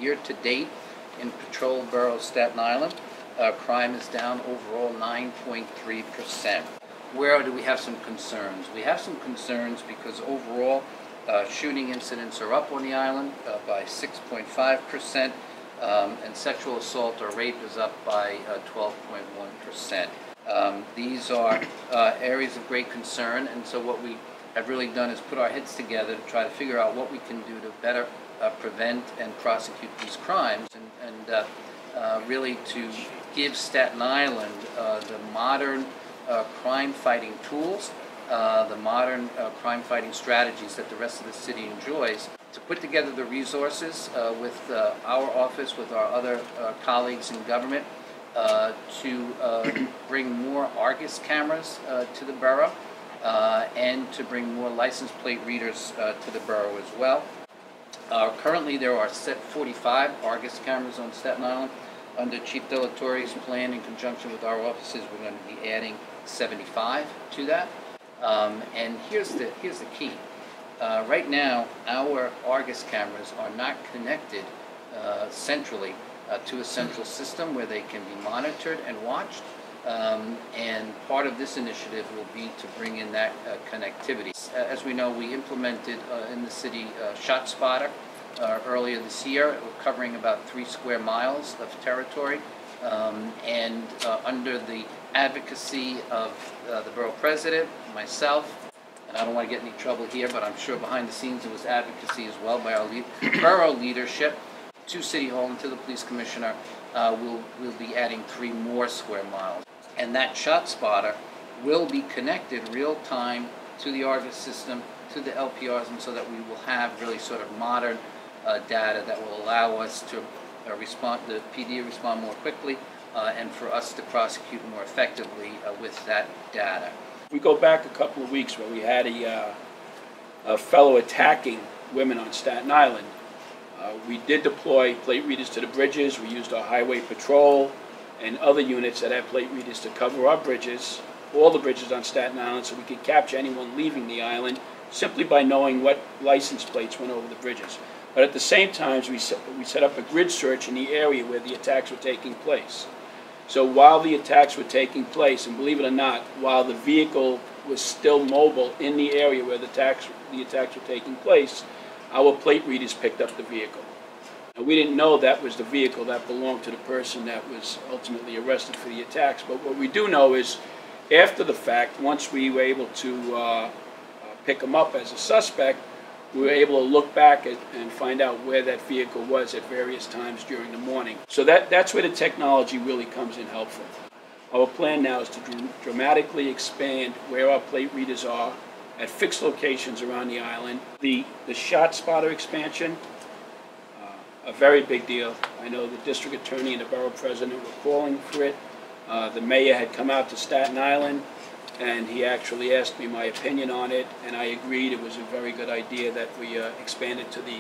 Year to date in Patrol Borough, Staten Island, crime is down overall 9.3%. Where do we have some concerns? We have some concerns because overall shooting incidents are up on the island by 6.5%, and sexual assault or rape is up by 12.1%. These are areas of great concern, and so what we have really done is put our heads together to try to figure out what we can do to better prevent and prosecute these crimes, and really to give Staten Island the modern crime-fighting tools, the modern crime-fighting strategies that the rest of the city enjoys, to put together the resources with our office, with our other colleagues in government, to bring more Argus cameras to the borough, and to bring more license plate readers to the borough as well. Currently there are set 45 Argus cameras on Staten Island. Under Chief Delatorre's plan, in conjunction with our offices, we're going to be adding 75 to that. And here's the key. Right now, our Argus cameras are not connected centrally to a central system where they can be monitored and watched. And part of this initiative will be to bring in that connectivity. As we know, we implemented in the city ShotSpotter earlier this year. We're covering about 3 square miles of territory, and under the advocacy of the borough president, myself, and I don't want to get in any trouble here, but I'm sure behind the scenes it was advocacy as well by our borough leadership, to City Hall and to the police commissioner. We'll be adding 3 more square miles. And that ShotSpotter will be connected real time to the Argus system, to the LPRs, and so that we will have really sort of modern data that will allow us to respond, the PD respond more quickly, and for us to prosecute more effectively with that data. We go back a couple of weeks where we had a fellow attacking women on Staten Island. We did deploy plate readers to the bridges. We used our highway patrol and other units that have plate readers to cover our bridges, all the bridges on Staten Island, so we could capture anyone leaving the island simply by knowing what license plates went over the bridges. But at the same time, we set up a grid search in the area where the attacks were taking place. So while the attacks were taking place, and believe it or not, while the vehicle was still mobile in the area where the attacks were taking place, our plate readers picked up the vehicle. Now, we didn't know that was the vehicle that belonged to the person that was ultimately arrested for the attacks, but what we do know is, after the fact, once we were able to pick him up as a suspect, we were able to look back and find out where that vehicle was at various times during the morning. So that's where the technology really comes in helpful. Our plan now is to dramatically expand where our plate readers are at fixed locations around the island. The ShotSpotter expansion, a very big deal. I know the district attorney and the borough president were calling for it. The mayor had come out to Staten Island, and he actually asked me my opinion on it, and I agreed it was a very good idea that we expanded to the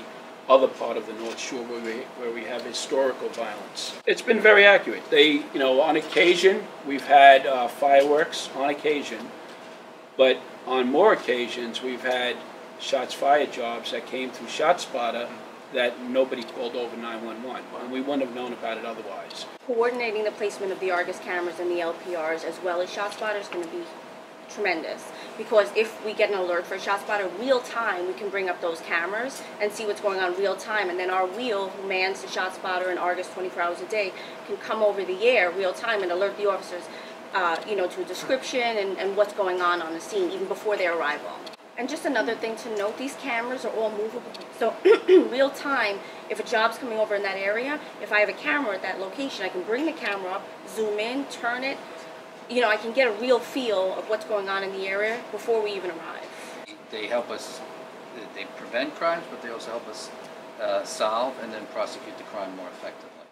other part of the North Shore where we have historical violence. It's been very accurate. On occasion, we've had fireworks on occasion, but on more occasions, we've had shots fired jobs that came through ShotSpotter that nobody called over 911, and we wouldn't have known about it otherwise. Coordinating the placement of the Argus cameras and the LPRs as well as ShotSpotter is going to be tremendous, because if we get an alert for ShotSpotter real time, we can bring up those cameras and see what's going on real time, and then our wheel, who mans the ShotSpotter and Argus 24 hours a day, can come over the air real time and alert the officers to a description and what's going on the scene even before their arrival. And just another thing to note, these cameras are all movable. So real time, if a job's coming over in that area, if I have a camera at that location, I can bring the camera up, zoom in, turn it. I can get a real feel of what's going on in the area before we even arrive. They help us, they prevent crimes, but they also help us solve and then prosecute the crime more effectively.